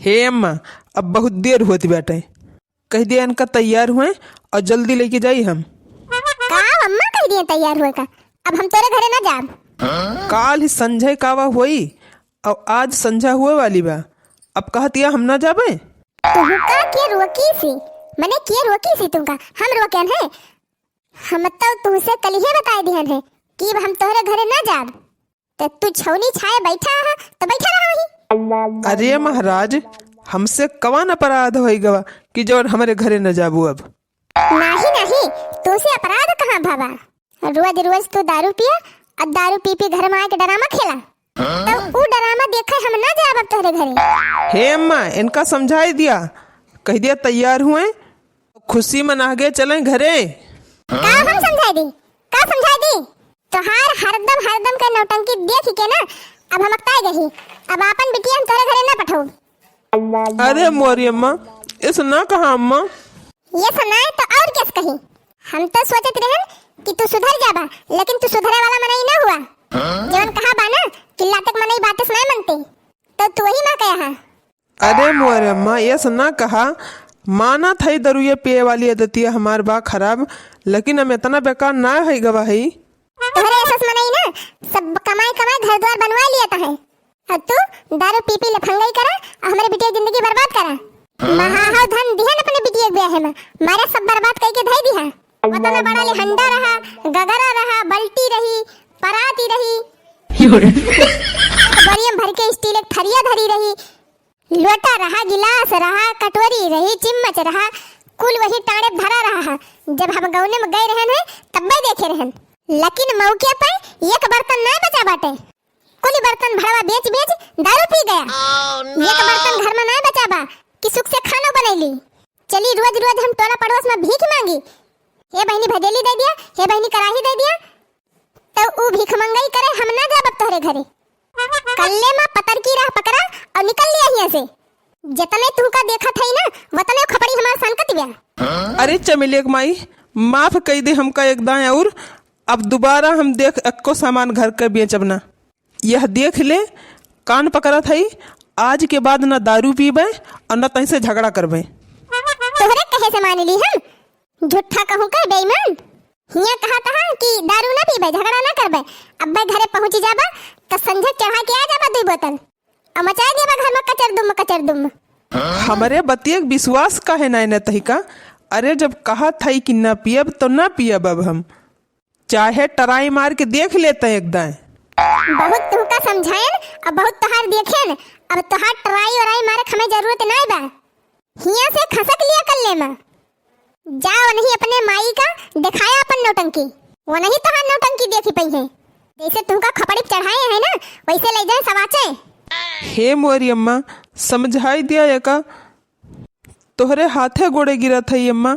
हे अम्मा, अब बहुत देर होती बैठे, कह दिया इनका तैयार हुए और जल्दी लेके जाई हम। का अम्मा कह दिए तैयार हुए का? अब हम तोरे घरे ना जाब। काल ही संजय कावा हुई और आज संझा हुए वाली बा, अब कहतिया हम ना जाबे। तुहू का के रोकी सी, मने के रोकी सी तुमका हम रोकन है। हम तो तुमसे कल ही बता दिहन है कि अब हम तोरे घरे ना जाब। तो तू छौनी छाए बैठा है तो बैठा रहो ही। अरे महाराज, हमसे कवन अपराध होई गवा कि जो हमारे घरे न जाबू। अब नहीं नहीं, तुमसे अपराध कहाँ भावा। रोज रोज तू दारू पिया और दारू पी पी घर में आके ड्रामा खेला, तो वो ड्रामा देखे हम ना जाब अब तोरे घरे। हे अम्मा, इनका समझाई दिया, कह दिया तैयार हुए, खुशी मना के चले घरे। का हम समझाई दी, का समझाई दी? तोहार हरदम का नौटंकी देख के ना अब हम अकता गई। अब अपन बिटिया हम तोरे घरे ना पठाऊ। अरे मोरी अम्मा, इस ना कहा अम्मा। ये सुनाए तो और क्या कही। हम तो सोचत रहन कि तू सुधर जाबा, लेकिन तू सुधरे वाला मनई ना हुआ। जवन कहा बा ना कि लातक मनई बात सुनाए मनती, तो तू ही ना कहा। अरे मोरे अम्मा, ये ना कहा, माना था दरुए पिए वाली आदतिया हमार बा खराब, लेकिन हम इतना बेकार ना है गवा है। तोहरे एसस मनई ना सब कमाई घर द्वार बनवा लिया था है, और तू दारू पी पी लफंगाई करा और हमारे बिटिया जिंदगी बर्बाद करा। महाहाव धन दिहन अपने बिटिया के ब्याह में, मारे सब बर्बाद करके धई दिहा। उतना बड़ा ले हंडा रहा, गगरा रहा, बल्टी रही, पराती रही, बरियम भर के स्टील एक थरिया धरी रही, लोटा रहा, गिलास रहा, कटोरी रही, चिम्मच रहा, कुल वही टाड़े भरा रहा। जब हम गौने में गए रहन है तब भी देखे रहन, लेकिन मौके पर एक बर्तन ना बचा बाटे। कुल बर्तन भरवा बेच बेच दारू पी गया। एक बर्तन घर में ना बचा बा कि सुख से खाना बनैली। चली रोज रोज हम टोला पड़ोस में भीख मांगी, हे बहनी भदेली दे दिया, हे बहनी कराही दे दिया, तो ऊ भीख मंगाई करे हम ना जाब तोहरे घरे। कल्ले में पतर की राह पकड़ा और निकल लिया यहाँ से। जितने तू का देखा था ना वतने खपड़ी हमार संकट गया। अरे चमेलिया माई, माफ कह दे हमका एक दाएं, और अब दोबारा हम देख अक्को सामान घर के बेचब ना। यह देख ले, कान पकड़ा था, आज के बाद न दारू पीबे और न तहीं से झगड़ा करबे। तोहरे कहे से मान ली हम, झूठा कहूं का बेईमान। हिया कहा था कि दारू ना पीबे, झगड़ा ना करबे। अब भाई घरे पहुंची जाबा तो संझे चढ़ा के आ जाबा 2 बोतल और मचा देबा घर में कचर दुम। हमारे बतिये विश्वास काहे ना न तही का। अरे जब कहा था कि न पियब तो न पियब, अब हम चाहे टराई मार के देख लेते हैं एक दाएं। बहुत तुमका समझाएन और बहुत तोहार देखेन, अब तोहार टराई और मारे हमें जरूरत नहीं बा। हिया से खसक लिया कल्ले में जाओ, नहीं अपने माई का दिखाया अपन नौटंकी, वो नहीं तोहार नौटंकी देखी पई है। जैसे तुमका खपड़ी चढ़ाए है ना वैसे ले जाए सवाचे। हे मोरी अम्मा, समझाई दिया ये का, तोहरे हाथे गोड़े गिरा थई अम्मा।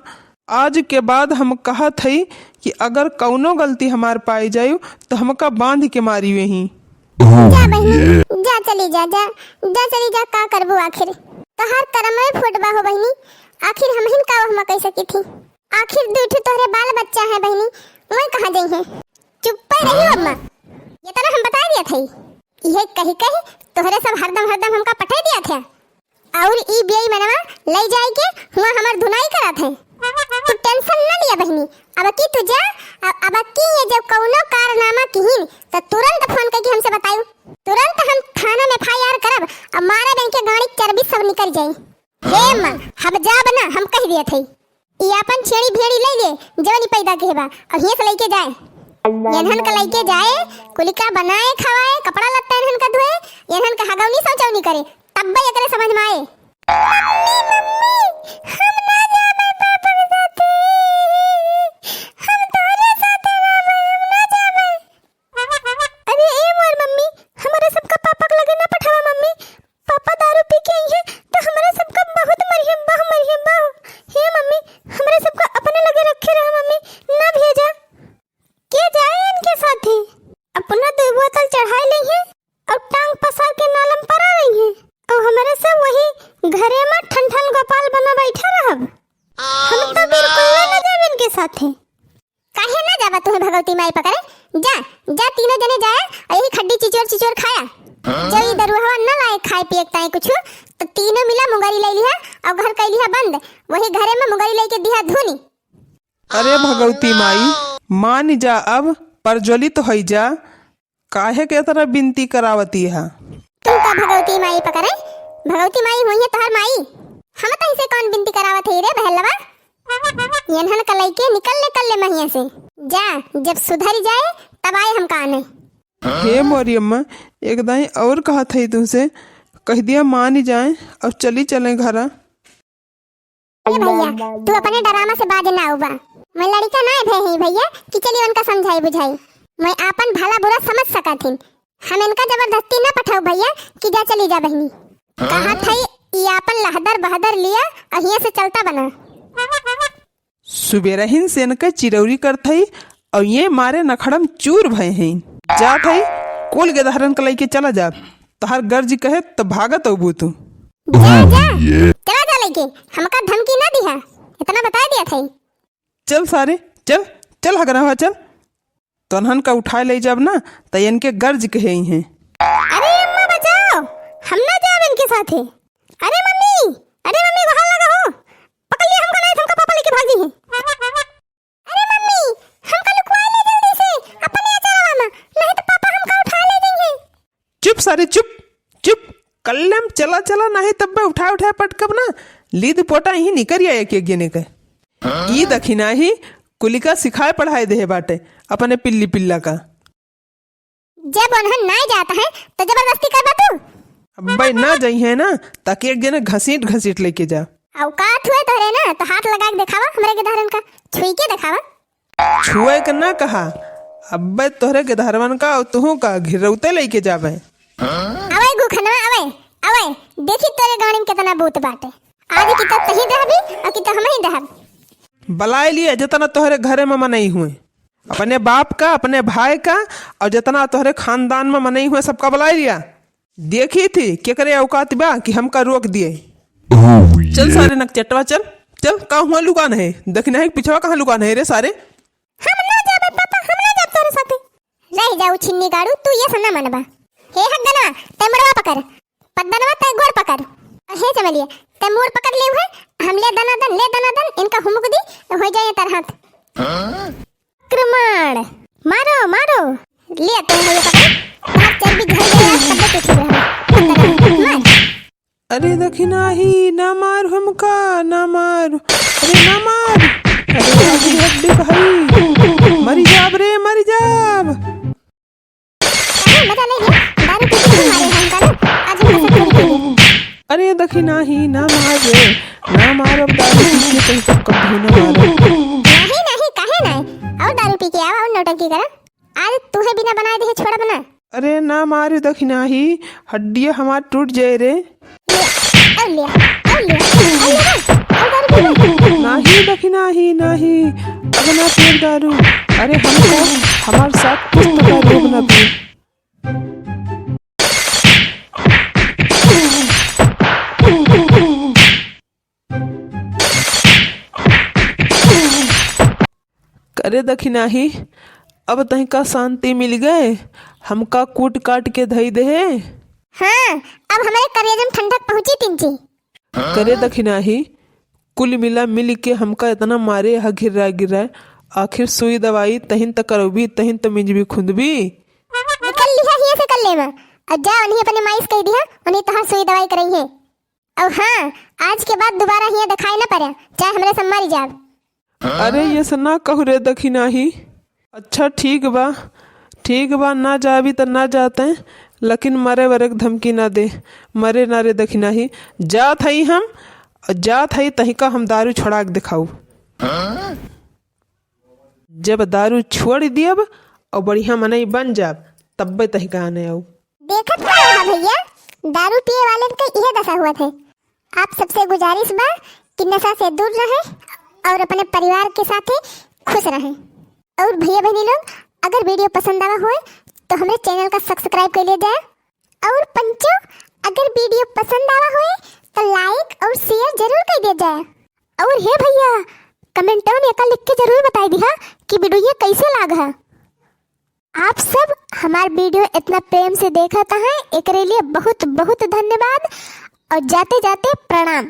आज के बाद हम कहा थई कि अगर कौनो गलती हमार पाई जायु तो हमका बांध के मारी वही। जा बहनी, जा चली जा, चली जा, का करबो आखिर तोहार कर्म में फुटबा हो बहनी। आखिर हम हिन का हम कह सकी थी, आखिर दूठ तोहरे बाल बच्चा है बहनी, वही कहां जाई है। चुप रही अम्मा, ये तो हम बता दिया थी। ये कही तोहरे सब हरदम हमका पठा दिया था, और ई बेई मनवा ले जाई के हुआ हमार धुनाई करा थे। तू टेंशन ना लिया बहनी, अब की तू जा, अब की ये जब कौनो कारनामा किहिन तो तुरंत फोन करके हमसे बताइयो, तुरंत हम थाना में एफआईआर करब और मारे बहन के गाड़ी चर्बी सब निकल जाई। हे मां, हम जाब ना, हम कह दिया थे ई अपन छेड़ी भेड़ी ले ले जवनी पैदा के बा और हिया से लेके जाए, यहन का लेके जाए, कुलिका बनाए खवाए, कपड़ा लत्ता इनहन का धोए, यहन का हगौनी सौचौनी करे, तब भी एकरे समझ में आए। मम्मी हम ना जाबे पापा के साथे, हम तोरे साथे रहबे, हम ना जाबे। अरे ए मोर मम्मी, हमारे सबका पापा के लगे ना पठावा मम्मी। पापा दारू पी के आई है तो हमारे सबका बहुत मरियम बाहु। हे मम्मी, हमारे सबका अपने लगे रखे रहा मम्मी, ना भेजा के जाए इनके साथ ही। अपना 2 बोतल चढ़ा ली है और टांग पसार के नालम पर आ रही है, और हमारे सब वही मुंगरी ले लिहा और घर कैली है बंद, वही घरे में मुंगरी लेके दिया धुनी। अरे भगवती माई, मान जा अब, प्रज्वलित हो जा, काहे के तरह बिनती करावती है। तुम का भगवती माई पकड़े? भगवती माई हुई है तोहर माई, हम तो इसे कौन बिनती करावत है रे बहलवा। यनहन कलई के निकल ले महिया से जा, जब सुधर जाए तब आए हम काने। हे मोरी अम्मा, एक दाई और कहा था तुमसे, कह दिया मान जाए और चली चले घर। अरे भैया तू अपने डरामा से बाज ना उबा, मैं लड़का ना भे ही भैया कि चली उनका समझाई बुझाई, मैं आपन भला बुरा समझ सका थी, हम इनका जबरदस्ती ना पठाओ भैया कि जा चली जा बहनी। कहा था ये आपन लहदर बहदर लिया और यहाँ से चलता बना। सुबेरहिन से इनका चिरौरी कर थई और ये मारे नखड़म चूर भय हैं। जा थई कोल के धारण कलाई के चला जा, तहार गर्ज कहे तो भागत अबू तू। जा चला जा लेके, हमका धमकी ना दिया, इतना बता दिया था। चल सारे चल चल हगरा चल, तनहन का उठाए ले जाब ना तो इनके गर्ज कहे हैं। अरे अम्मा बचाओ, हम ना जाब इनके साथे। अरे मम्मी वहां लगा हो, पकड़ लिया हमको, नहीं हमका पापा लेके भागी है। अरे मम्मी हमका लुकवा ले जल्दी से अपने अचारा में, नहीं तो पापा हमका उठा ले जाएंगे। चुप सारे चुप चुप, कल्लम चला चला नहीं तब उठा पटकब ना, लीद पोटा ही निकरिया एक गिने के। ई दखिना ही कुलिका सिखाए पढ़ाए दे बाटे अपने पिल्ली पिल्ला का। जब उन्हें ना जाता है तो जबरदस्ती करबा तू। अब भाई ना जाई है ना, ताकि एक जने घसीट लेके जा। औकात हुए तोरे ना तो हाथ लगा के दिखावा, हमरे के धारन का छुई के दिखावा। छुए के ना कहा, अब तोहरे के धारवन का और तुहू का घिरौते लेके जावे। अवे गुखनवा अवे देखी तोरे गाड़ी में कितना भूत बाटे, आज की तब तही रहबी और की तब हम ही रहब। बलाए लिए जितना तोहरे घरे में मनई हुए, अपने बाप का अपने भाई का और जितना तोहरे खानदान में मनई हुए सबका बुला लिया। देखी थी क्या करे औकात बा कि हमका रोक दिए। चल सारे नक चटवा चल चल, कहाँ हुआ लुकान है, देखना है पिछवा कहाँ लुकान है रे सारे। हम ना जाबे पापा, हम ना जाब तोरे साथे। रह जाऊ छिन्नी गाड़ू, तू ये सन्ना मनबा। हे हगना ते मड़वा पकड़, पद्दनवा ते गोड़ पकड़, हे चमलिए ते मोर पकड़ ले है, हम ले दनादन इनका हुमुक दी हो जाए तरहत। क्रमण मारो ले तुम मुझे पकड़, हाथ चल भी घर गया तब तो छुप रहा। अरे दखिना ही ना मार हमका, ना मार, अरे ना मार, अरे हड्डी भाई मरी जाब रे मरी जाब। अरे मजा ले लिया, दारू पी के मारे हमका ना, आज हम सब खेल। अरे दखिना ही ना मार रे, ना मार, अब दारू पी के कहीं तक कभी ना मारो। नहीं काहे नहीं, और दारू पी के आवा और नौटंकी करा, आज तूहे बिना बनाए दे छोड़ा बना। अरे ना मार दखिना ही, हड्डियां हमार टूट जाए रे। नहीं दखिना ही नहीं, अब ना पी दारू, अरे हमको हमारे साथ कुछ तो रोग ना पी। करे दखिना ही, अब तही का शांति मिल गए, हमका कूट काट के धई दे। हाँ अब हमारे करेजम ठंडक पहुंची तिंची। करे दखिना ही, कुल मिला मिल के हमका इतना मारे हा गिरा, आखिर सुई दवाई तहिन त करबी तहिन त मिंजबी खुंदबी। निकल लिया ही से कर लेवा, अब जा उन्हीं अपने माइस कह दिया, उन्हीं तहां सुई दवाई करई है। और हाँ आज के बाद दोबारा ही दिखाई ना पड़े, चाहे हमरे से मर जाब। अरे ये सना कहू रे दखिना ही, अच्छा ठीक बा ना जाबी त ना जाते, लेकिन मरे वरे धमकी ना दे, मरे ना रे दखिना ही, जात हई हम, जात हई तही का हम दारू छोड़ा के दिखाऊ। जब दारू छोड़ दियब और बढ़िया मनई बन जाब तब तही का आने आऊ। देखत क्या रहा भैया, दारू पिए वाले का यह दशा हुआ थे। आप सबसे गुजारिश बा कि नशा से दूर रहें और अपने परिवार के साथ खुश रहें। और भैया बहनी लोग अगर वीडियो पसंद आवा हुए तो हमारे चैनल का सब्सक्राइब कर लिया जाए। और पंचो अगर वीडियो पसंद आवा हुए तो लाइक और शेयर जरूर कर दिया जाए। और हे भैया कमेंटों में एक लिख के जरूर बताई दिया कि वीडियो कैसे लगा। आप सब हमारे वीडियो इतना प्रेम से देखा है, एक लिए बहुत बहुत धन्यवाद। और जाते जाते प्रणाम।